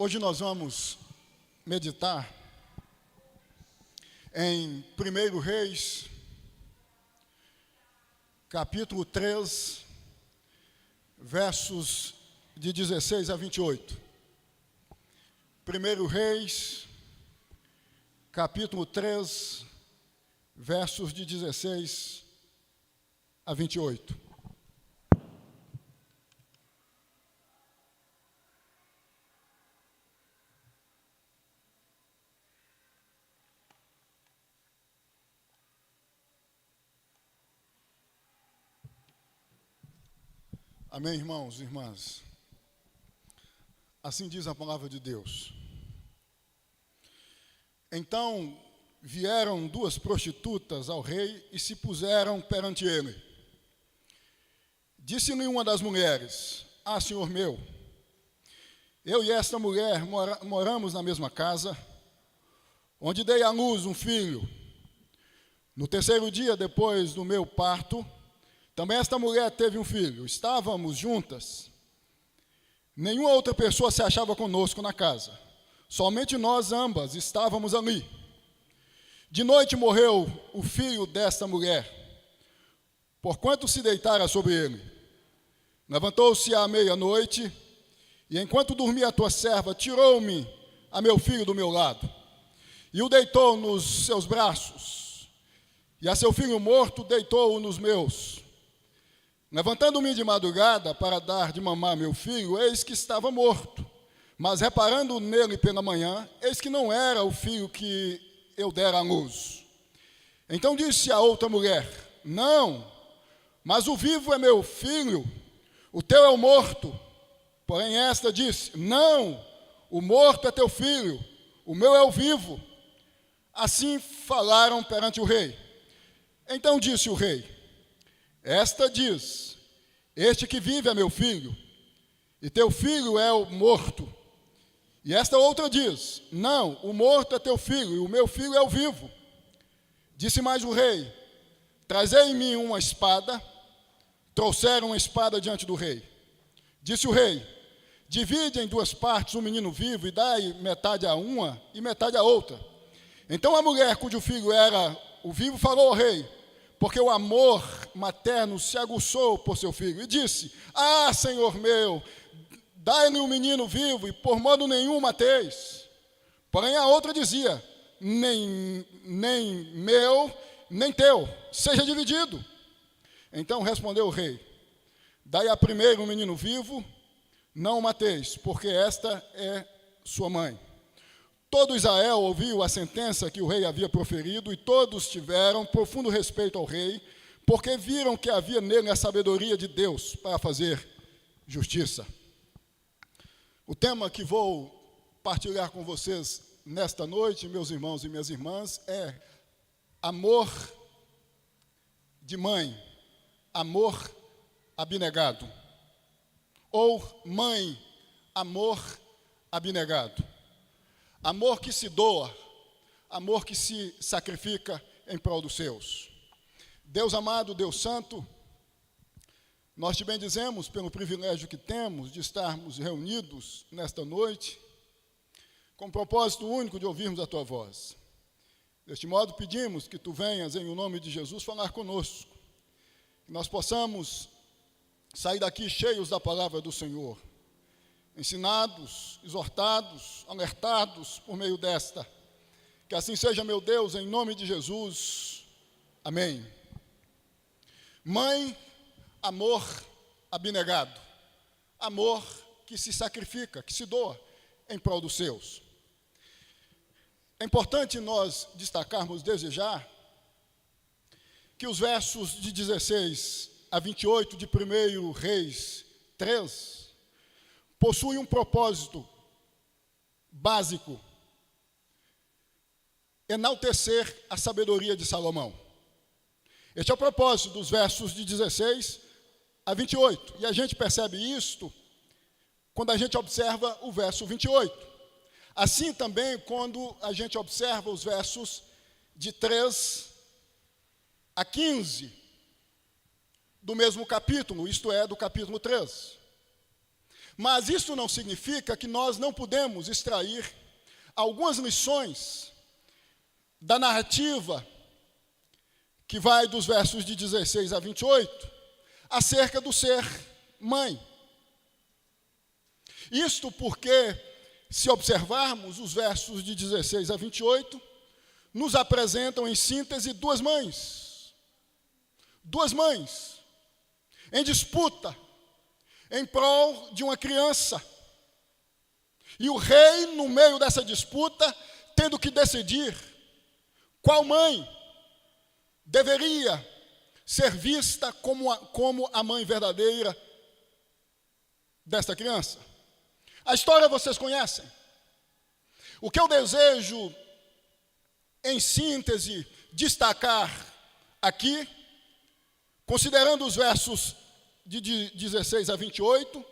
Hoje nós vamos meditar em 1 Reis, capítulo 3, versos de 16 a 28. 1 Reis, capítulo 3, versos de 16 a 28. Amém, irmãos e irmãs? Assim diz a palavra de Deus. Então vieram duas prostitutas ao rei e se puseram perante ele. Disse-lhe uma das mulheres: Ah, senhor meu, eu e esta mulher moramos na mesma casa, onde dei à luz um filho. No terceiro dia depois do meu parto, também esta mulher teve um filho. Estávamos juntas. Nenhuma outra pessoa se achava conosco na casa. Somente nós ambas estávamos ali. De noite morreu o filho desta mulher, porquanto se deitara sobre ele. Levantou-se à meia-noite, e enquanto dormia a tua serva, tirou-me a meu filho do meu lado, e o deitou nos seus braços, e a seu filho morto deitou-o nos meus. Levantando-me de madrugada para dar de mamar meu filho, eis que estava morto. Mas reparando nele pela manhã, eis que não era o filho que eu dera à luz. Então disse a outra mulher: Não, mas o vivo é meu filho, o teu é o morto. Porém esta disse: Não, o morto é teu filho, o meu é o vivo. Assim falaram perante o rei. Então disse o rei: Esta diz: Este que vive é meu filho, e teu filho é o morto. E esta outra diz: Não, o morto é teu filho, e o meu filho é o vivo. Disse mais o rei: Trazei-me uma espada. Trouxeram uma espada diante do rei. Disse o rei: Divide em duas partes o menino vivo, e dai metade a uma e metade a outra. Então a mulher cujo filho era o vivo falou ao rei, porque o amor materno se aguçou por seu filho, e disse: Ah, senhor meu, dai-lhe um menino vivo, e por modo nenhum mateis. Porém a outra dizia: Nem meu, nem teu, seja dividido. Então respondeu o rei: Dai a primeiro um menino vivo, não o mateis, porque esta é sua mãe. Todo Israel ouviu a sentença que o rei havia proferido, e todos tiveram profundo respeito ao rei, porque viram que havia nele a sabedoria de Deus para fazer justiça. O tema que vou partilhar com vocês nesta noite, meus irmãos e minhas irmãs, é amor de mãe, amor abnegado, ou mãe, amor abnegado. Amor que se doa, amor que se sacrifica em prol dos seus. Deus amado, Deus santo, nós te bendizemos pelo privilégio que temos de estarmos reunidos nesta noite, com o propósito único de ouvirmos a tua voz. Deste modo pedimos que tu venhas em o nome de Jesus falar conosco, que nós possamos sair daqui cheios da palavra do Senhor, ensinados, exortados, alertados por meio desta. Que assim seja, meu Deus, em nome de Jesus. Amém. Mãe, amor abnegado. Amor que se sacrifica, que se doa em prol dos seus. É importante nós destacarmos desde já que os versos de 16 a 28 de 1 Reis 3 possui um propósito básico: enaltecer a sabedoria de Salomão. Este é o propósito dos versos de 16 a 28. E a gente percebe isto quando a gente observa o verso 28. Assim também quando a gente observa os versos de 3 a 15 do mesmo capítulo, isto é, do capítulo 3. Mas isso não significa que nós não podemos extrair algumas lições da narrativa que vai dos versos de 16 a 28, acerca do ser mãe. Isto porque, se observarmos os versos de 16 a 28, nos apresentam em síntese duas mães em disputa, em prol de uma criança. E o rei, no meio dessa disputa, tendo que decidir qual mãe deveria ser vista como a mãe verdadeira desta criança. A história vocês conhecem. O que eu desejo, em síntese, destacar aqui, considerando os versos de 16 a 28,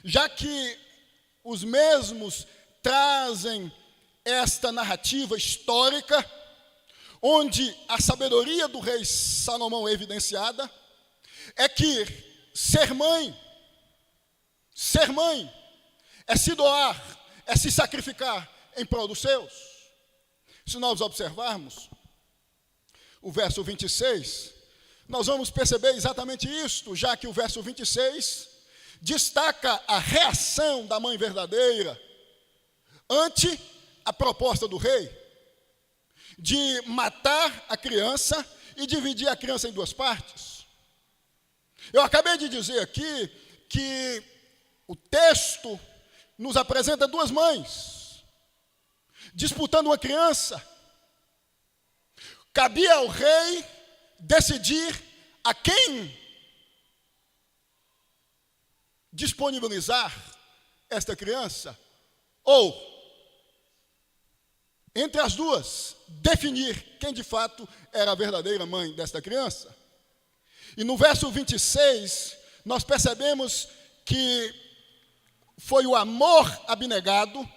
já que os mesmos trazem esta narrativa histórica, onde a sabedoria do rei Salomão é evidenciada, é que ser mãe é se doar, é se sacrificar em prol dos seus. Se nós observarmos o verso 26, nós vamos perceber exatamente isto, já que o verso 26 destaca a reação da mãe verdadeira ante a proposta do rei de matar a criança e dividir a criança em duas partes. Eu acabei de dizer aqui que o texto nos apresenta duas mães disputando uma criança. Cabia ao rei decidir a quem disponibilizar esta criança, ou, entre as duas, definir quem de fato era a verdadeira mãe desta criança. E no verso 26, nós percebemos que foi o amor abnegado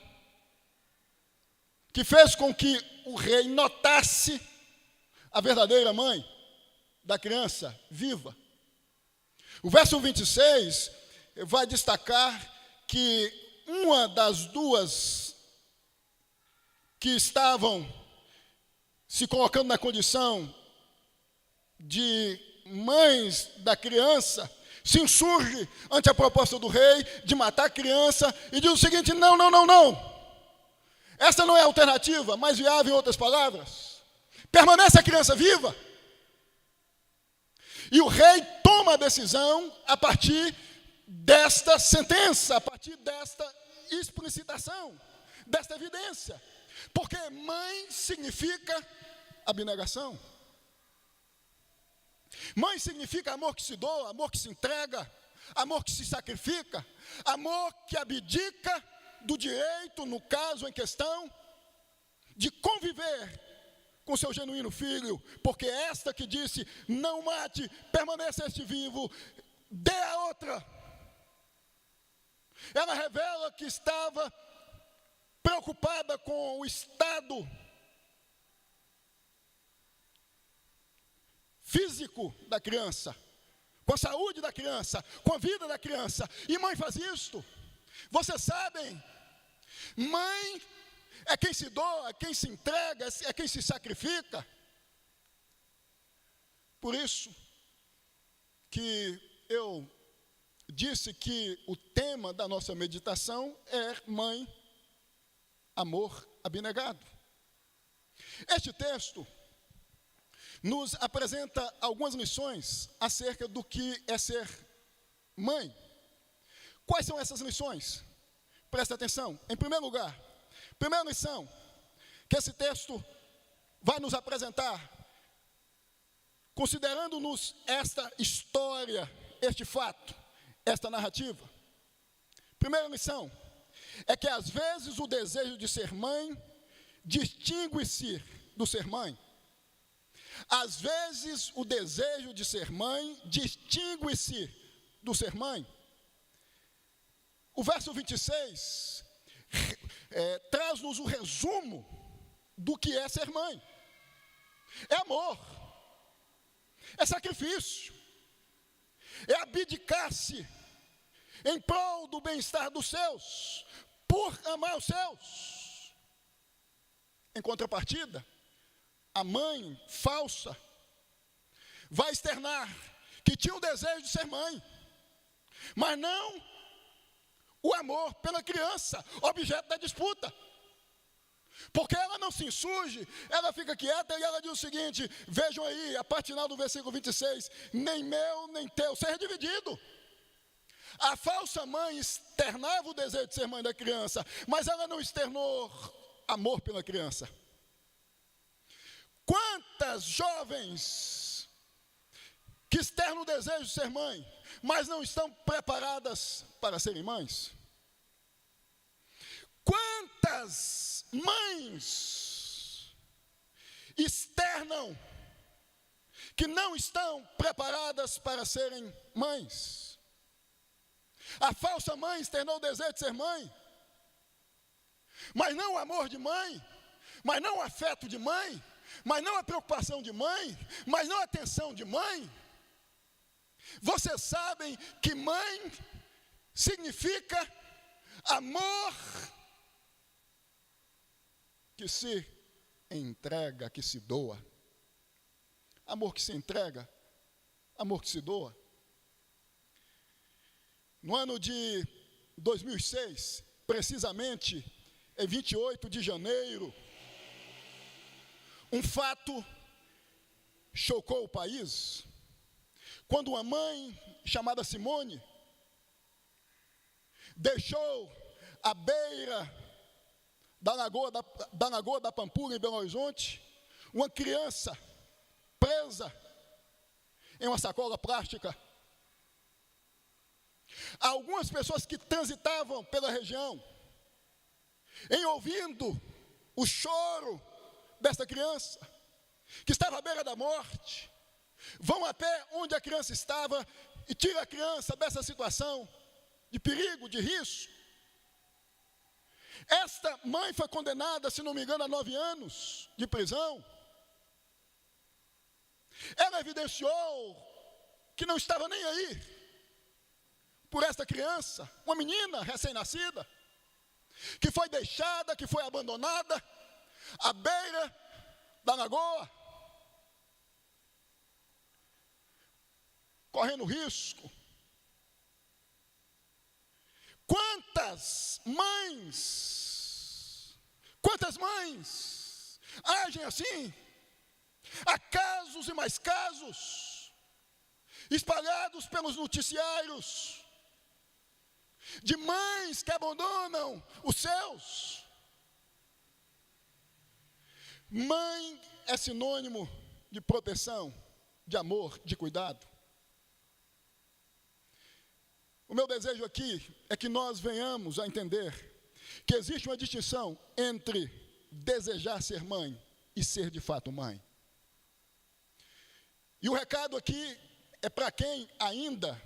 que fez com que o rei notasse a verdadeira mãe da criança viva. O verso 26 vai destacar que uma das duas que estavam se colocando na condição de mães da criança se insurge ante a proposta do rei de matar a criança e diz o seguinte: não. Esta não é a alternativa mais viável, em outras palavras. Permanece a criança viva. E o rei toma a decisão a partir desta sentença, a partir desta explicitação, desta evidência. Porque mãe significa abnegação. Mãe significa amor que se doa, amor que se entrega, amor que se sacrifica, amor que abdica do direito, no caso em questão, de conviver com seu genuíno filho, porque esta que disse, não mate, permaneça este vivo, dê a outra. Ela revela que estava preocupada com o estado físico da criança, com a saúde da criança, com a vida da criança. E mãe faz isto. Vocês sabem, mãe é quem se doa, é quem se entrega, é quem se sacrifica. Por isso que eu disse que o tema da nossa meditação é mãe, amor abnegado. Este texto nos apresenta algumas lições acerca do que é ser mãe. Quais são essas lições? Presta atenção. Em primeiro lugar, primeira lição que esse texto vai nos apresentar, considerando-nos esta história, este fato, esta narrativa. Primeira lição é que às vezes o desejo de ser mãe distingue-se do ser mãe. Às vezes o desejo de ser mãe distingue-se do ser mãe. O verso 26 traz-nos o resumo do que é ser mãe. É amor, é sacrifício, é abdicar-se em prol do bem-estar dos seus, por amar os seus. Em contrapartida, a mãe falsa vai externar que tinha o desejo de ser mãe, mas não o amor pela criança, objeto da disputa. Porque ela não se insurge, ela fica quieta e ela diz o seguinte, vejam aí, a parte final do versículo 26, nem meu, nem teu, ser dividido. A falsa mãe externava o desejo de ser mãe da criança, mas ela não externou amor pela criança. Quantas jovens que externam o desejo de ser mãe, mas não estão preparadas para serem mães? Quantas mães externam que não estão preparadas para serem mães? A falsa mãe externou o desejo de ser mãe, mas não o amor de mãe, mas não o afeto de mãe, mas não a preocupação de mãe, mas não a atenção de mãe. Vocês sabem que mãe significa amor que se entrega, que se doa. Amor que se entrega, amor que se doa. No ano de 2006, precisamente em 28 de janeiro, um fato chocou o país, quando uma mãe chamada Simone deixou à beira da Lagoa da Pampulha, em Belo Horizonte, uma criança presa em uma sacola plástica. Algumas pessoas que transitavam pela região, em ouvindo o choro desta criança, que estava à beira da morte, vão até onde a criança estava e tiram a criança dessa situação de perigo, de risco. Esta mãe foi condenada, se não me engano, a 9 anos de prisão. Ela evidenciou que não estava nem aí por esta criança, uma menina recém-nascida, que foi deixada, que foi abandonada à beira da lagoa, correndo risco. Quantas mães agem assim? Há casos e mais casos espalhados pelos noticiários de mães que abandonam os seus. Mãe é sinônimo de proteção, de amor, de cuidado. O meu desejo aqui é que nós venhamos a entender que existe uma distinção entre desejar ser mãe e ser de fato mãe. E o recado aqui é para quem ainda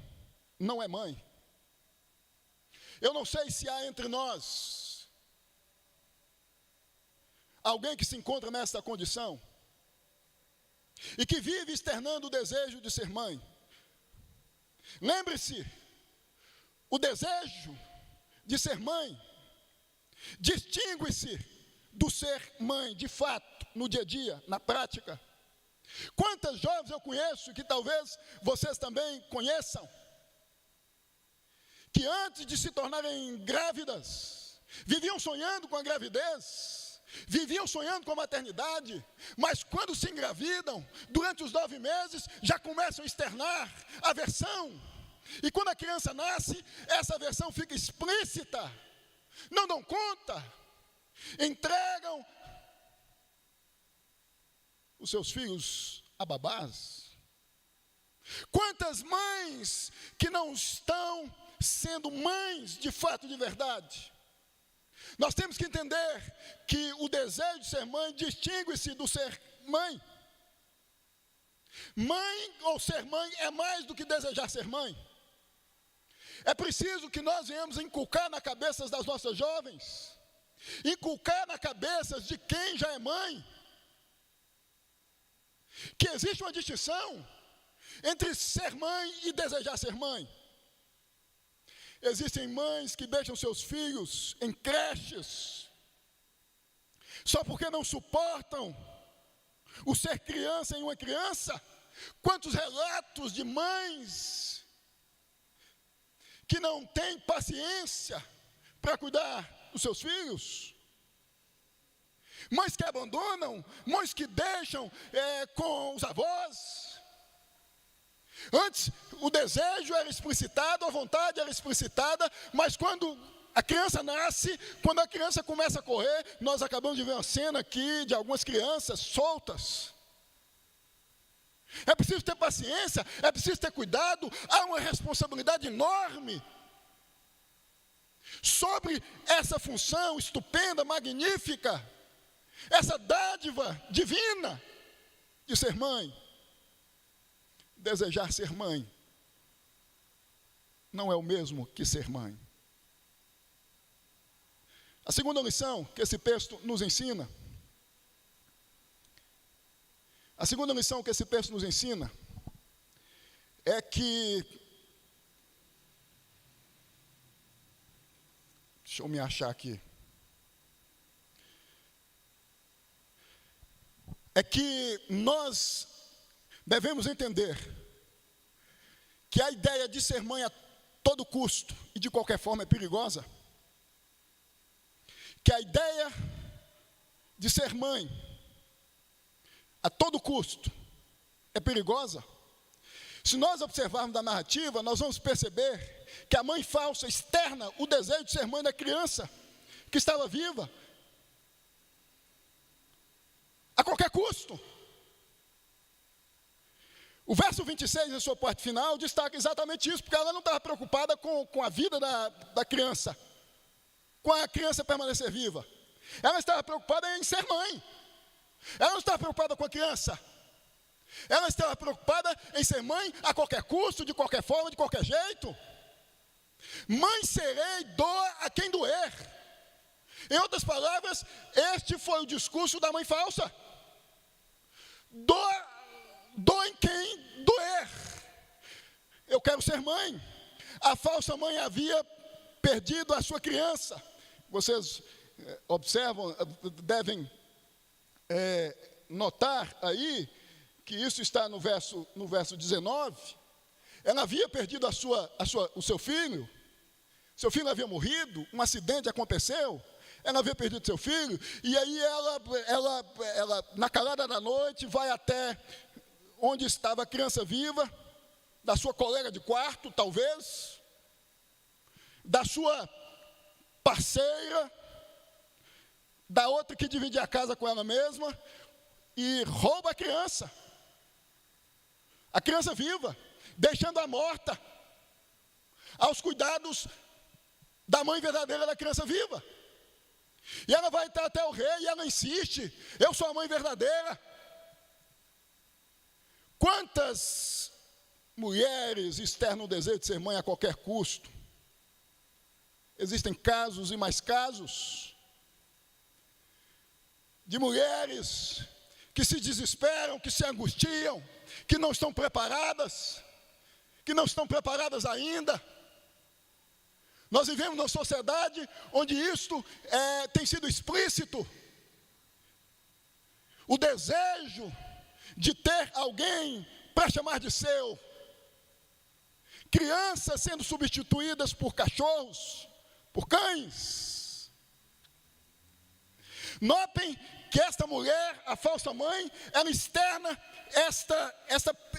não é mãe. Eu não sei se há entre nós alguém que se encontra nessa condição e que vive externando o desejo de ser mãe. Lembre-se, o desejo de ser mãe distingue-se do ser mãe, de fato, no dia a dia, na prática. Quantas jovens eu conheço, que talvez vocês também conheçam, que antes de se tornarem grávidas, viviam sonhando com a gravidez, viviam sonhando com a maternidade, mas quando se engravidam, durante os 9 meses, já começam a externar aversão. E quando a criança nasce, essa aversão fica explícita. Não dão conta, entregam os seus filhos a babás. Quantas mães que não estão sendo mães de fato, de verdade. Nós temos que entender que o desejo de ser mãe distingue-se do ser mãe. Mãe ou ser mãe é mais do que desejar ser mãe. É preciso que nós venhamos inculcar na cabeça das nossas jovens, inculcar na cabeça de quem já é mãe, que existe uma distinção entre ser mãe e desejar ser mãe. Existem mães que deixam seus filhos em creches, só porque não suportam o ser criança em uma criança. Quantos relatos de mães que não têm paciência para cuidar dos seus filhos, mães que abandonam, mães que deixam com os avós. Antes o desejo era explicitado, a vontade era explicitada, mas quando a criança nasce, quando a criança começa a correr, nós acabamos de ver uma cena aqui de algumas crianças soltas. É preciso ter paciência, é preciso ter cuidado, há uma responsabilidade enorme sobre essa função estupenda, magnífica, essa dádiva divina de ser mãe. Desejar ser mãe não é o mesmo que ser mãe. A segunda lição que esse texto nos ensina, é que, deixa eu me achar aqui, é que nós devemos entender que a ideia de ser mãe a todo custo e de qualquer forma é perigosa. Que a ideia de ser mãe a todo custo é perigosa. Se nós observarmos da narrativa, nós vamos perceber que a mãe falsa externa o desejo de ser mãe da criança que estava viva a qualquer custo. O verso 26, em sua parte final, destaca exatamente isso, porque ela não estava preocupada com a vida da criança, com a criança permanecer viva. Ela estava preocupada em ser mãe. Ela não estava preocupada com a criança. Ela estava preocupada em ser mãe a qualquer custo, de qualquer forma, de qualquer jeito. Mãe serei, doa a quem doer. Em outras palavras, este foi o discurso da mãe falsa. Doa em quem doer. Eu quero ser mãe. A falsa mãe havia perdido a sua criança. Vocês observam, devem notar aí que isso está no verso 19. Ela havia perdido o seu filho. Seu filho havia morrido, um acidente aconteceu. Ela havia perdido seu filho, e aí ela na calada da noite, vai até onde estava a criança viva, da sua colega de quarto, talvez, da sua parceira, da outra que dividia a casa com ela mesma, e rouba a criança viva, deixando-a morta, aos cuidados da mãe verdadeira da criança viva. E ela vai até o rei e ela insiste: eu sou a mãe verdadeira. Quantas mulheres externam o desejo de ser mãe a qualquer custo? Existem casos e mais casos de mulheres que se desesperam, que se angustiam, que não estão preparadas ainda. Nós vivemos numa sociedade onde isto tem sido explícito. O desejo de ter alguém para chamar de seu. Crianças sendo substituídas por cachorros, por cães. Notem que esta mulher, a falsa mãe, ela externa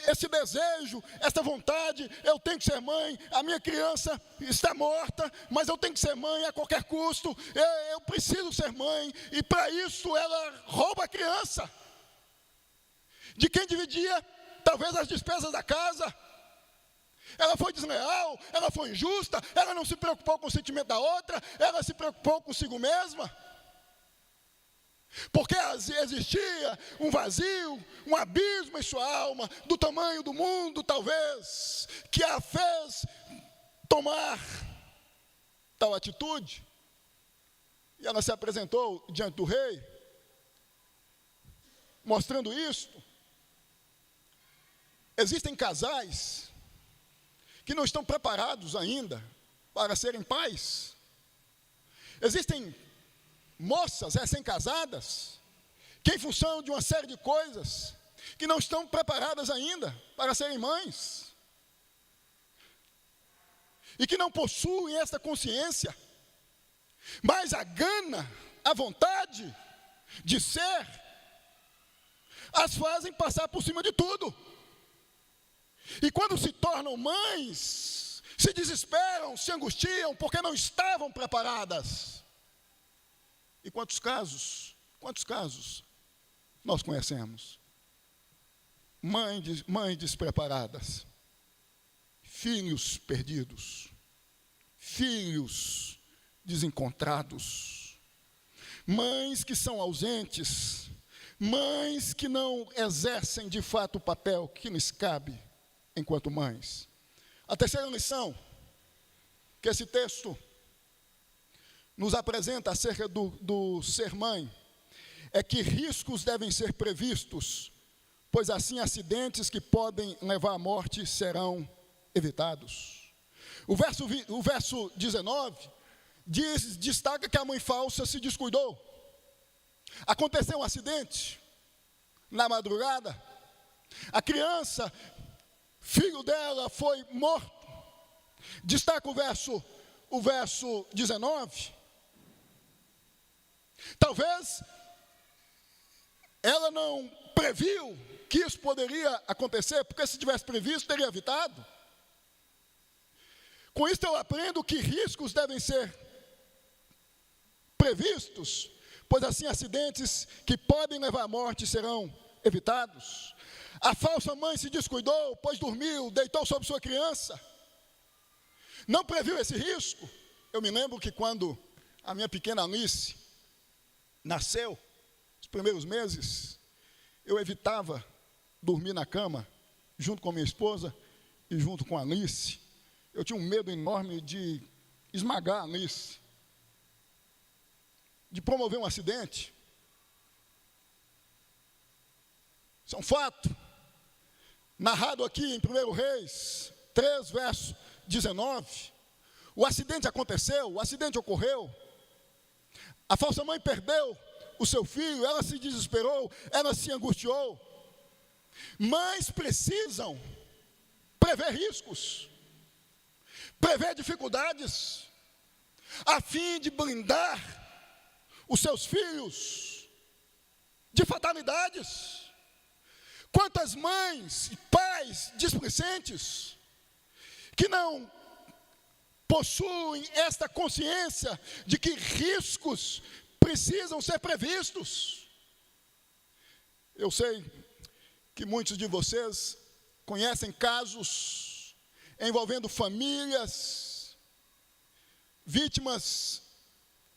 esse desejo, esta vontade: eu tenho que ser mãe, a minha criança está morta, mas eu tenho que ser mãe a qualquer custo, eu preciso ser mãe, e para isso ela rouba a criança, de quem dividia talvez as despesas da casa. Ela foi desleal, ela foi injusta, ela não se preocupou com o sentimento da outra, ela se preocupou consigo mesma. Porque existia um vazio, um abismo em sua alma, do tamanho do mundo, talvez, que a fez tomar tal atitude. E ela se apresentou diante do rei, mostrando isto. Existem casais que não estão preparados ainda para serem pais. Existem moças recém-casadas que, em função de uma série de coisas, que não estão preparadas ainda para serem mães, e que não possuem esta consciência, mas a gana, a vontade de ser, as fazem passar por cima de tudo. E quando se tornam mães, se desesperam, se angustiam, porque não estavam preparadas. E quantos casos nós conhecemos? Mães despreparadas, filhos perdidos, filhos desencontrados, mães que são ausentes, mães que não exercem de fato o papel que lhes cabe enquanto mães. A terceira lição que esse texto nos apresenta acerca do ser mãe é que riscos devem ser previstos, pois assim acidentes que podem levar à morte serão evitados. O verso 19 destaca que a mãe falsa se descuidou. Aconteceu um acidente na madrugada, a criança, filho dela, foi morto. Destaca o verso 19. Talvez ela não previu que isso poderia acontecer, porque se tivesse previsto, teria evitado. Com isso eu aprendo que riscos devem ser previstos, pois assim acidentes que podem levar à morte serão evitados. A falsa mãe se descuidou, pois dormiu, deitou sobre sua criança, não previu esse risco. Eu me lembro que quando a minha pequena Alice nasceu, os primeiros meses, eu evitava dormir na cama, junto com minha esposa e junto com a Alice. Eu tinha um medo enorme de esmagar a Alice, de promover um acidente. Isso é um fato, narrado aqui em 1 Reis 3, verso 19. O acidente aconteceu, o acidente ocorreu. A falsa mãe perdeu o seu filho, ela se desesperou, ela se angustiou. Mães precisam prever riscos, prever dificuldades, a fim de blindar os seus filhos de fatalidades. Quantas mães e pais displicentes que não possuem esta consciência de que riscos precisam ser previstos. Eu sei que muitos de vocês conhecem casos envolvendo famílias vítimas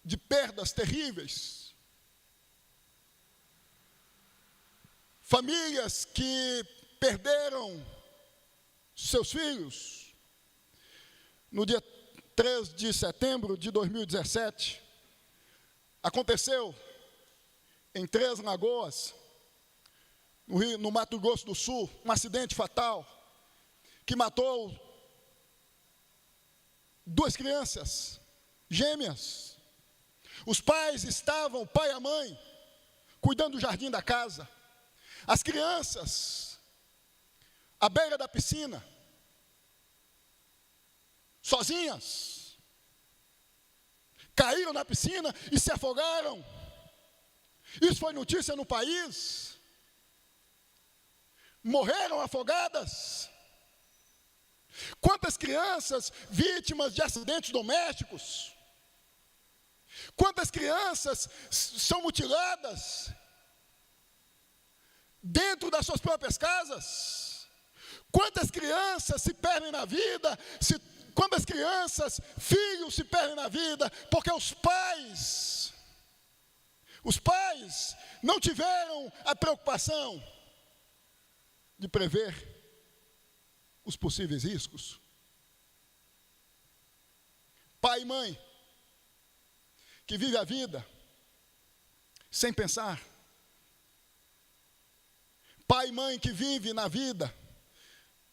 de perdas terríveis. Famílias que perderam seus filhos. No dia 3 de setembro de 2017, aconteceu em Três Lagoas, no Mato Grosso do Sul, um acidente fatal que matou 2 crianças gêmeas. Os pais estavam, o pai e a mãe, cuidando do jardim da casa. As crianças, à beira da piscina, sozinhas, caíram na piscina e se afogaram. Isso foi notícia no país. Morreram afogadas. Quantas crianças vítimas de acidentes domésticos? Quantas crianças são mutiladas dentro das suas próprias casas? Quantas crianças se perdem na vida? Quantas crianças, filhos se perdem na vida porque os pais não tiveram a preocupação de prever os possíveis riscos. Pai e mãe que vive a vida sem pensar. Pai e mãe que vive na vida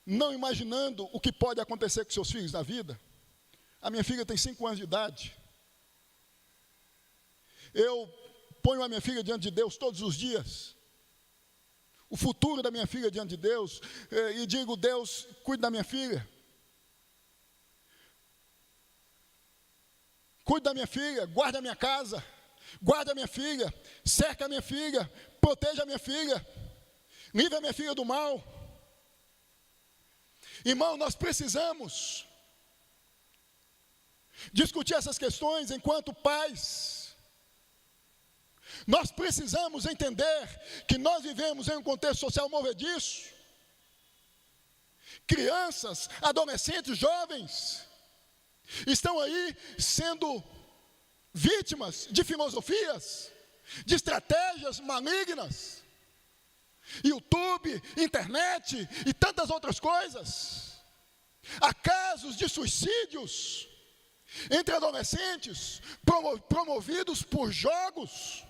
não imaginando o que pode acontecer com seus filhos na vida. A minha filha tem 5 anos de idade. Eu ponho a minha filha diante de Deus todos os dias. O futuro da minha filha diante de Deus. E digo, Deus, cuide da minha filha. Cuide da minha filha, guarde a minha casa. Guarde a minha filha, cerca a minha filha, proteja a minha filha. Livre a minha filha do mal. Irmão, nós precisamos discutir essas questões enquanto pais. Nós precisamos entender que nós vivemos em um contexto social movediço. Crianças, adolescentes, jovens estão aí sendo vítimas de filosofias, de estratégias malignas. YouTube, internet e tantas outras coisas. Há casos de suicídios entre adolescentes promovidos por jogos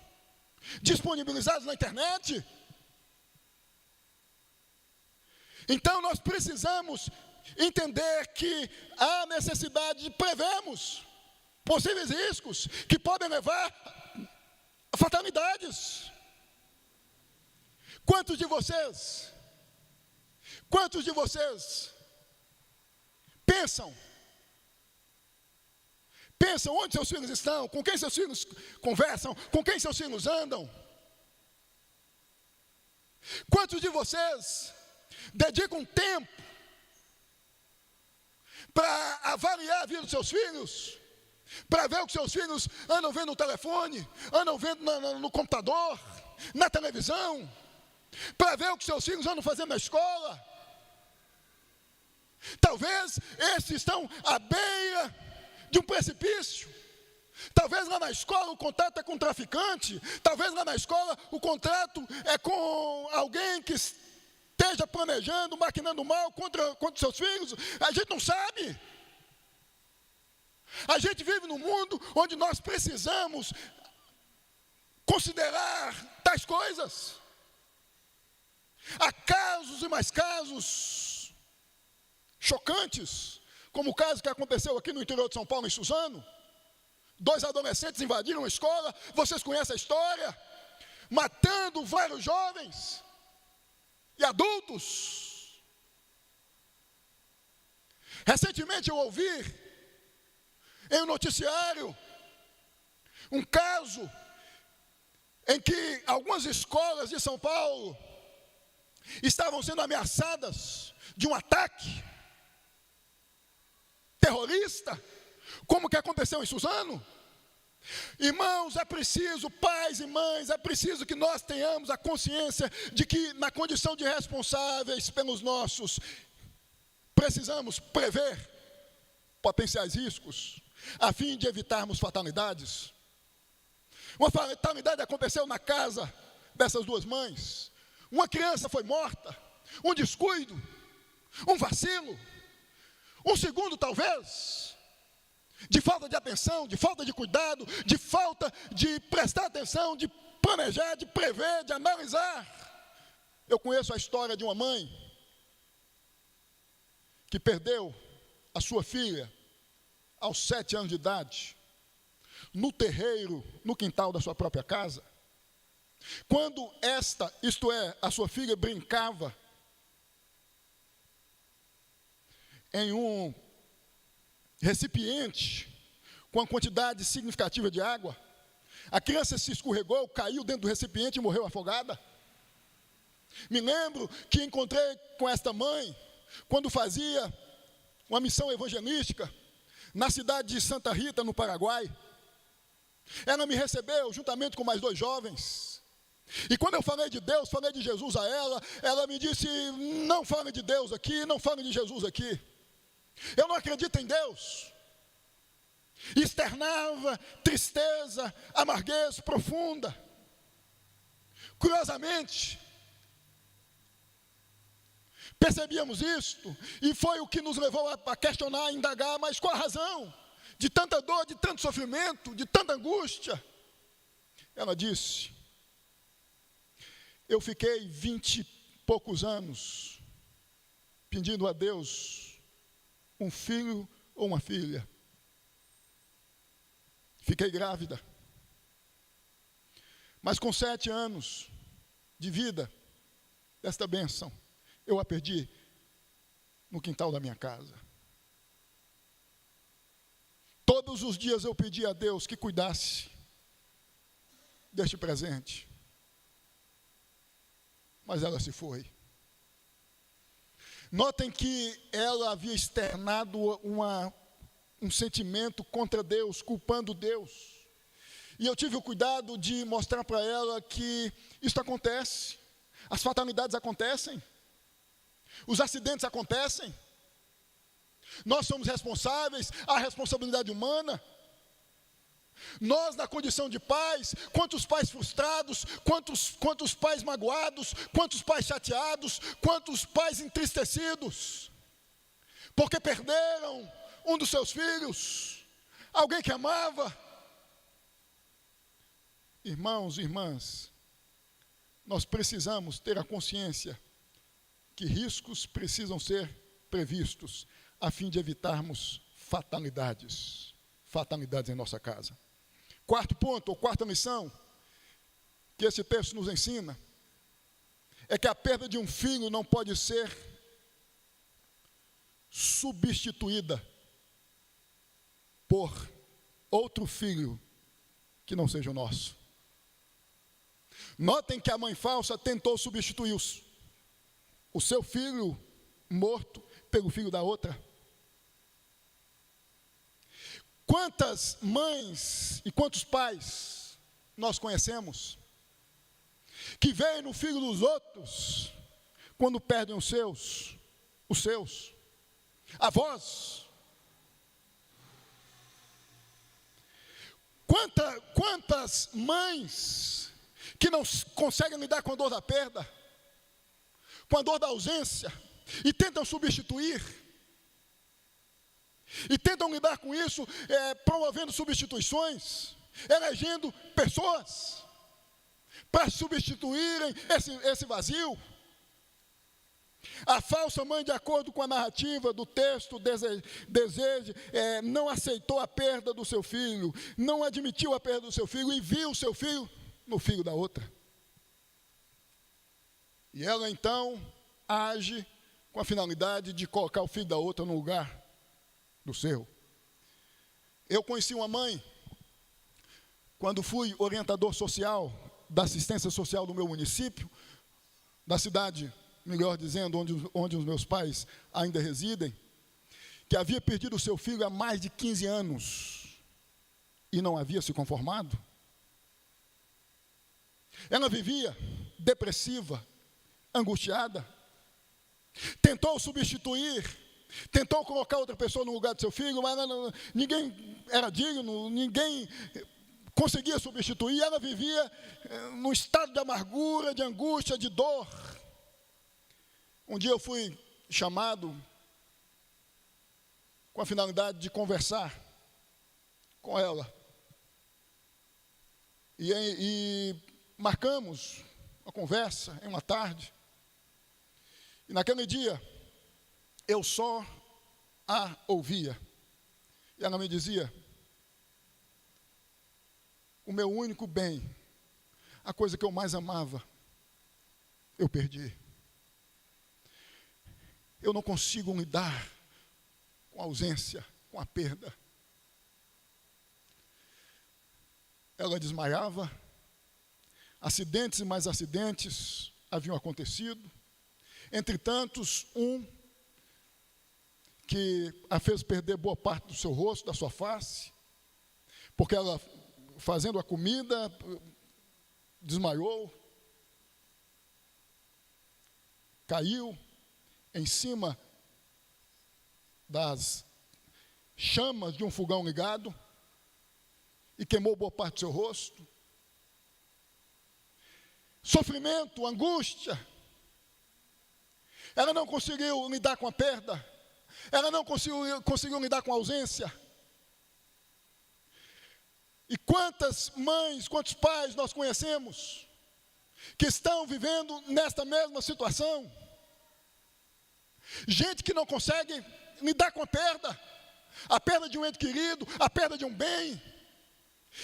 disponibilizados na internet. Então nós precisamos entender que há necessidade de prevermos possíveis riscos que podem levar a fatalidades. Quantos de vocês pensam onde seus filhos estão, com quem seus filhos conversam, com quem seus filhos andam? Quantos de vocês dedicam tempo para avaliar a vida dos seus filhos, para ver o que seus filhos andam vendo no telefone, andam vendo no computador, na televisão, para ver o que seus filhos andam fazendo na escola? Talvez esses estão à beira de um precipício. Talvez lá na escola o contato é com um traficante. Talvez lá na escola o contrato é com alguém que esteja planejando, maquinando mal contra seus filhos. A gente não sabe. A gente vive num mundo onde nós precisamos considerar tais coisas. Há casos e mais casos chocantes, como o caso que aconteceu aqui no interior de São Paulo, em Suzano. 2 adolescentes invadiram a escola, vocês conhecem a história, matando vários jovens e adultos. Recentemente eu ouvi em um noticiário um caso em que algumas escolas de São Paulo estavam sendo ameaçadas de um ataque terrorista, como que aconteceu em Suzano. Irmãos, é preciso, pais e mães, é preciso que nós tenhamos a consciência de que na condição de responsáveis pelos nossos, precisamos prever potenciais riscos, a fim de evitarmos fatalidades. Uma fatalidade aconteceu na casa dessas 2 mães. Uma criança foi morta, um descuido, um vacilo, um segundo talvez, de falta de atenção, de falta de cuidado, de falta de prestar atenção, de planejar, de prever, de analisar. Eu conheço a história de uma mãe que perdeu a sua filha aos 7 anos de idade, no terreiro, no quintal da sua própria casa. Quando a sua filha brincava em um recipiente com uma quantidade significativa de água, a criança se escorregou, caiu dentro do recipiente e morreu afogada. Me lembro que encontrei com esta mãe quando fazia uma missão evangelística na cidade de Santa Rita, no Paraguai. Ela me recebeu juntamente com mais 2 jovens. E quando eu falei de Deus, falei de Jesus a ela, ela me disse: não fale de Deus aqui, não fale de Jesus aqui. Eu não acredito em Deus. Externava tristeza, amarguez profunda. Curiosamente, percebíamos isto, e foi o que nos levou a questionar, a indagar, mas qual a razão de tanta dor, de tanto sofrimento, de tanta angústia? Ela disse: eu fiquei 20 e poucos anos pedindo a Deus um filho ou uma filha. Fiquei grávida. Mas com 7 anos de vida, desta bênção, eu a perdi no quintal da minha casa. Todos os dias eu pedi a Deus que cuidasse deste presente. Mas ela se foi. Notem que ela havia externado um sentimento contra Deus, culpando Deus. E eu tive o cuidado de mostrar para ela que isso acontece. As fatalidades acontecem. Os acidentes acontecem. Nós somos responsáveis, há responsabilidade humana. Nós, na condição de pais, quantos pais frustrados, quantos pais magoados, quantos pais chateados, quantos pais entristecidos, porque perderam um dos seus filhos, alguém que amava. Irmãos e irmãs, nós precisamos ter a consciência que riscos precisam ser previstos, a fim de evitarmos fatalidades em nossa casa. Quarto ponto, ou quarta lição, que esse texto nos ensina, é que a perda de um filho não pode ser substituída por outro filho que não seja o nosso. Notem que a mãe falsa tentou substituir o seu filho morto pelo filho da outra. Quantas mães e quantos pais nós conhecemos que veem no filho dos outros quando perdem os seus? Avós. Quantas mães que não conseguem lidar com a dor da perda, com a dor da ausência, e tentam substituir, e tentam lidar com isso, promovendo substituições, elegendo pessoas para substituírem esse vazio. A falsa mãe, de acordo com a narrativa do texto, não aceitou a perda do seu filho, não admitiu a perda do seu filho e viu o seu filho no filho da outra. E ela então age com a finalidade de colocar o filho da outra no lugar do seu. Eu conheci uma mãe, quando fui orientador social, da assistência social do meu município, da cidade, melhor dizendo, onde os meus pais ainda residem, que havia perdido o seu filho há mais de 15 anos e não havia se conformado. Ela vivia depressiva, angustiada, tentou substituir, tentou colocar outra pessoa no lugar do seu filho, mas ninguém era digno, ninguém conseguia substituir. Ela vivia num estado de amargura, de angústia, de dor. Um dia eu fui chamado com a finalidade de conversar com ela. E marcamos uma conversa em uma tarde. E naquele dia, eu só a ouvia. E ela me dizia: o meu único bem, a coisa que eu mais amava, eu perdi. Eu não consigo lidar com a ausência, com a perda. Ela desmaiava, acidentes e mais acidentes haviam acontecido. Entre tantos, um que a fez perder boa parte do seu rosto, da sua face, porque ela, fazendo a comida, desmaiou, caiu em cima das chamas de um fogão ligado e queimou boa parte do seu rosto. Sofrimento, angústia. Ela não conseguiu lidar com a perda. Ela não conseguiu lidar com a ausência. E quantas mães, quantos pais nós conhecemos que estão vivendo nesta mesma situação? Gente que não consegue lidar com a perda de um ente querido, a perda de um bem.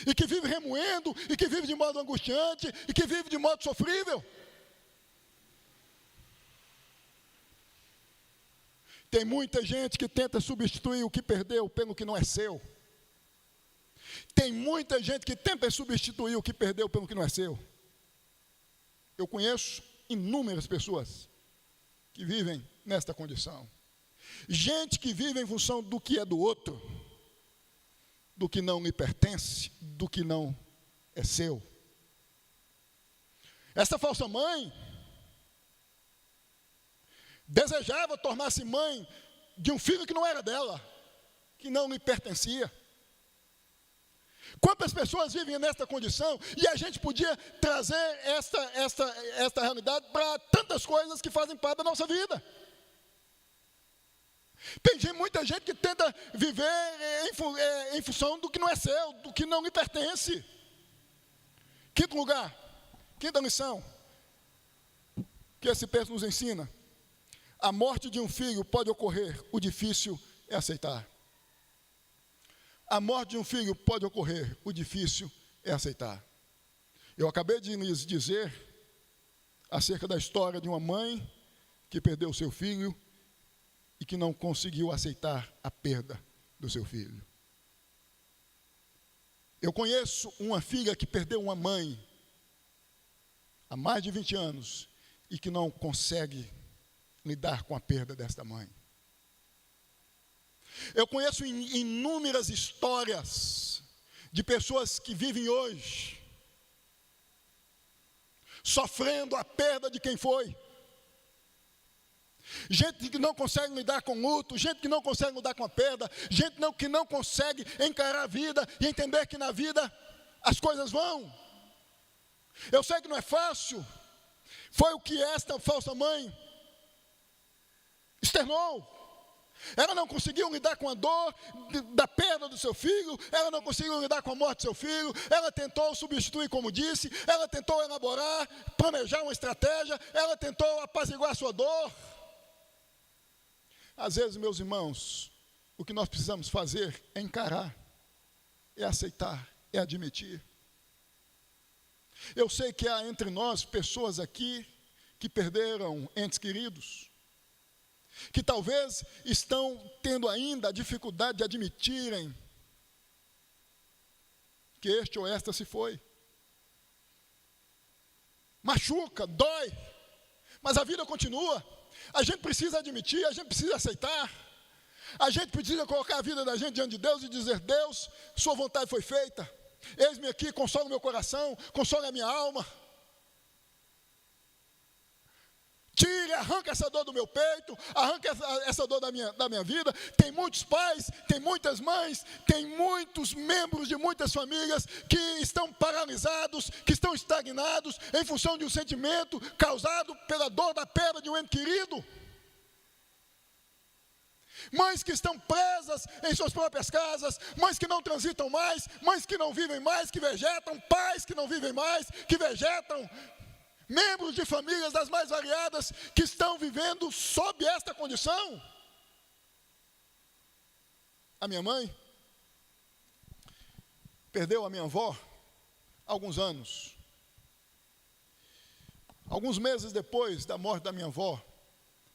e que vive remoendo, e que vive de modo angustiante, e que vive de modo sofrível. Tem muita gente que tenta substituir o que perdeu pelo que não é seu. Tem muita gente que tenta substituir o que perdeu pelo que não é seu. Eu conheço inúmeras pessoas que vivem nesta condição. Gente que vive em função do que é do outro, do que não lhe pertence, do que não é seu. Essa falsa mãe desejava tornar-se mãe de um filho que não era dela, que não lhe pertencia. Quantas pessoas vivem nesta condição, e a gente podia trazer esta realidade para tantas coisas que fazem parte da nossa vida. Tem muita gente que tenta viver em função do que não é seu, do que não lhe pertence. Quinto lugar, quinta lição, que esse texto nos ensina: a morte de um filho pode ocorrer, o difícil é aceitar. A morte de um filho pode ocorrer, o difícil é aceitar. Eu acabei de lhes dizer acerca da história de uma mãe que perdeu seu filho e que não conseguiu aceitar a perda do seu filho. Eu conheço uma filha que perdeu uma mãe há mais de 20 anos e que não consegue lidar com a perda desta mãe. Eu conheço inúmeras histórias de pessoas que vivem hoje sofrendo a perda de quem foi. Gente que não consegue lidar com o luto, gente que não consegue lidar com a perda, gente que não consegue encarar a vida e entender que na vida as coisas vão. Eu sei que não é fácil. Foi o que esta falsa mãe externou. Ela não conseguiu lidar com a dor da perda do seu filho, ela não conseguiu lidar com a morte do seu filho, ela tentou substituir, como disse, ela tentou elaborar, planejar uma estratégia, ela tentou apaziguar a sua dor. Às vezes, meus irmãos, o que nós precisamos fazer é encarar, é aceitar, é admitir. Eu sei que há entre nós pessoas aqui que perderam entes queridos, que talvez estão tendo ainda a dificuldade de admitirem que este ou esta se foi. Machuca, dói, mas a vida continua. A gente precisa admitir, a gente precisa aceitar. A gente precisa colocar a vida da gente diante de Deus e dizer: Deus, sua vontade foi feita. Eis-me aqui, consola o meu coração, consola a minha alma. Tire, arranca essa dor do meu peito, arranca essa dor da minha vida. Tem muitos pais, tem muitas mães, tem muitos membros de muitas famílias que estão paralisados, que estão estagnados em função de um sentimento causado pela dor da perda de um ente querido. Mães que estão presas em suas próprias casas, mães que não transitam mais, mães que não vivem mais, que vegetam, pais que não vivem mais, que vegetam. Membros de famílias das mais variadas que estão vivendo sob esta condição. A minha mãe perdeu a minha avó há alguns anos. Alguns meses depois da morte da minha avó,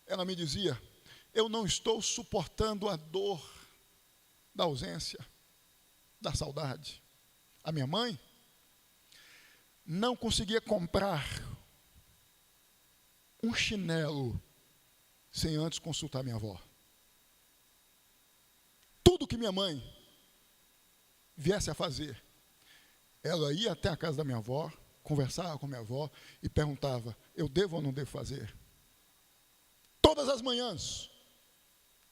ela me dizia: eu não estou suportando a dor da ausência, da saudade. A minha mãe não conseguia comprar um chinelo sem antes consultar minha avó. Tudo que minha mãe viesse a fazer, ela ia até a casa da minha avó, conversava com minha avó e perguntava: eu devo ou não devo fazer? Todas as manhãs,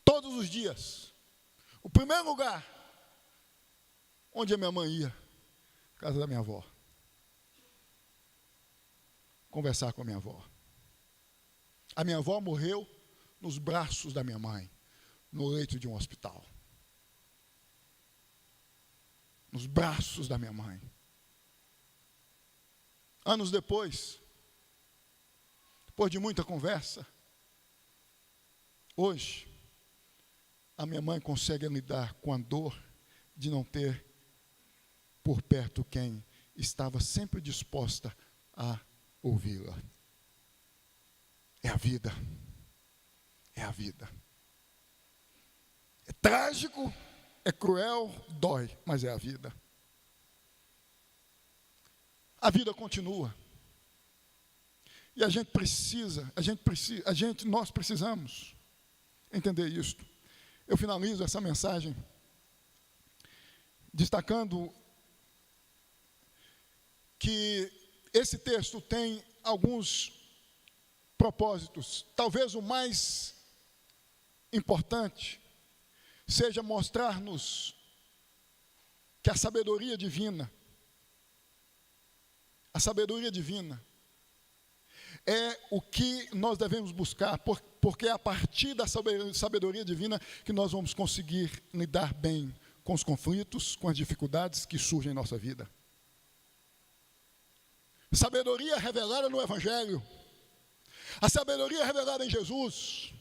todos os dias. O primeiro lugar onde a minha mãe ia, casa da minha avó, conversar com a minha avó. A minha avó morreu nos braços da minha mãe, no leito de um hospital. Nos braços da minha mãe. Anos depois de muita conversa, hoje, a minha mãe consegue lidar com a dor de não ter por perto quem estava sempre disposta a ouvi-la. É a vida. É a vida. É trágico, é cruel, dói, mas é a vida. A vida continua. E nós precisamos entender isto. Eu finalizo essa mensagem destacando que esse texto tem alguns propósitos. Talvez o mais importante seja mostrar-nos que a sabedoria divina é o que nós devemos buscar, porque é a partir da sabedoria divina que nós vamos conseguir lidar bem com os conflitos, com as dificuldades que surgem em nossa vida. Sabedoria revelada no Evangelho. A sabedoria revelada em Jesus.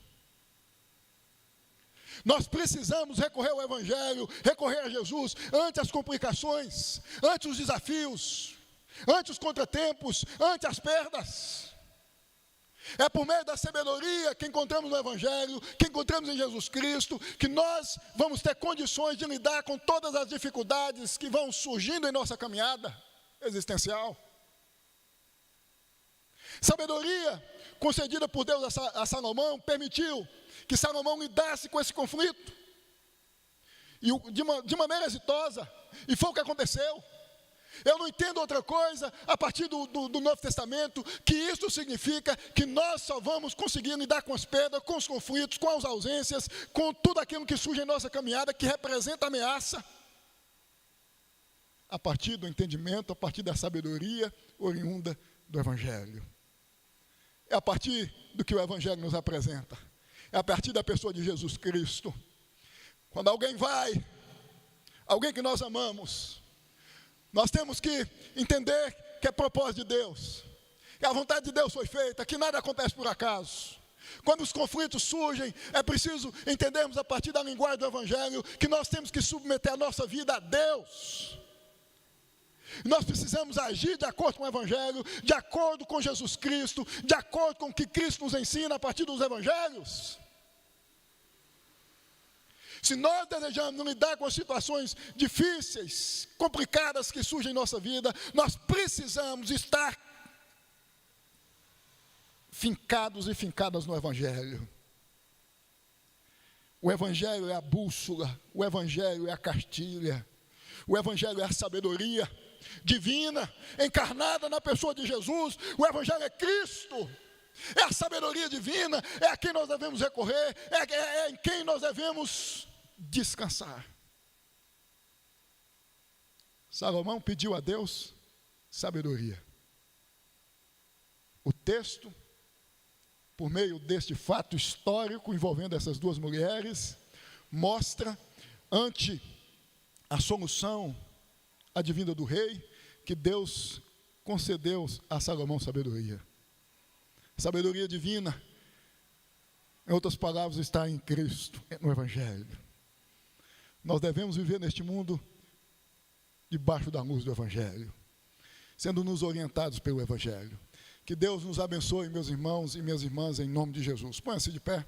Nós precisamos recorrer ao Evangelho, recorrer a Jesus, ante as complicações, ante os desafios, ante os contratempos, ante as perdas. É por meio da sabedoria que encontramos no Evangelho, que encontramos em Jesus Cristo, que nós vamos ter condições de lidar com todas as dificuldades que vão surgindo em nossa caminhada existencial. Sabedoria concedida por Deus a Salomão permitiu que Salomão lidasse com esse conflito e de maneira exitosa, e foi o que aconteceu. Eu não entendo outra coisa a partir do Novo Testamento, que isso significa que nós só vamos conseguir lidar com as perdas, com os conflitos, com as ausências, com tudo aquilo que surge em nossa caminhada, que representa ameaça, a partir do entendimento, a partir da sabedoria oriunda do Evangelho. É a partir do que o Evangelho nos apresenta. É a partir da pessoa de Jesus Cristo. Quando alguém que nós amamos, nós temos que entender que é propósito de Deus, que a vontade de Deus foi feita, que nada acontece por acaso. Quando os conflitos surgem, é preciso entendermos a partir da linguagem do Evangelho que nós temos que submeter a nossa vida a Deus. Nós precisamos agir de acordo com o Evangelho, de acordo com Jesus Cristo, de acordo com o que Cristo nos ensina a partir dos Evangelhos. Se nós desejamos lidar com as situações difíceis, complicadas que surgem em nossa vida, nós precisamos estar fincados e fincadas no Evangelho. O Evangelho é a bússola, o Evangelho é a cartilha, o Evangelho é a sabedoria divina, encarnada na pessoa de Jesus. O Evangelho é Cristo, é a sabedoria divina, é a quem nós devemos recorrer, é em quem nós devemos descansar. Salomão pediu a Deus sabedoria. O texto, por meio deste fato histórico envolvendo essas duas mulheres, mostra, ante a solução advinda do rei, que Deus concedeu a Salomão sabedoria. Sabedoria divina, em outras palavras, está em Cristo, no Evangelho. Nós devemos viver neste mundo debaixo da luz do Evangelho, sendo nos orientados pelo Evangelho. Que Deus nos abençoe, meus irmãos e minhas irmãs, em nome de Jesus. Põe-se de pé.